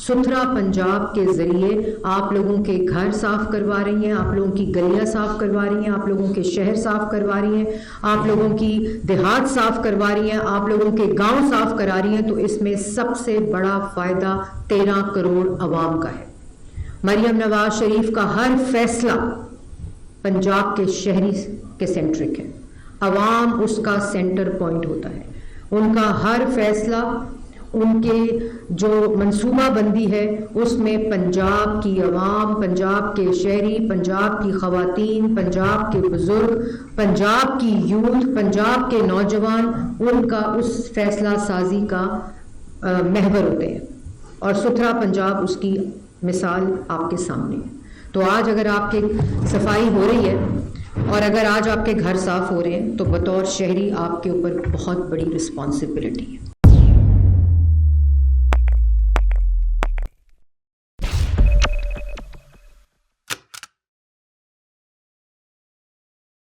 ستھرا پنجاب کے ذریعے آپ لوگوں کے گھر صاف کروا رہی ہیں، آپ لوگوں کی گلیاں صاف کروا رہی ہیں، آپ لوگوں کے شہر صاف کروا رہی ہیں، آپ لوگوں کی دیہات صاف کروا رہی ہیں، آپ لوگوں کے گاؤں صاف کرا رہی ہیں، تو اس میں سب سے بڑا فائدہ 13 کروڑ عوام کا ہے۔ مریم نواز شریف کا ہر فیصلہ پنجاب کے شہری کے سینٹرک ہے، عوام اس کا سینٹر پوائنٹ ہوتا ہے، ان کا ہر فیصلہ، ان کے جو منصوبہ بندی ہے اس میں پنجاب کی عوام، پنجاب کے شہری، پنجاب کی خواتین، پنجاب کے بزرگ، پنجاب کی یوتھ، پنجاب کے نوجوان، ان کا اس فیصلہ سازی کا محور ہوتے ہیں، اور ستھرا پنجاب اس کی مثال آپ کے سامنے ہے۔ تو آج اگر آپ کی صفائی ہو رہی ہے اور اگر آج آپ کے گھر صاف ہو رہے ہیں تو بطور شہری آپ کے اوپر بہت بڑی رسپانسبلٹی ہے۔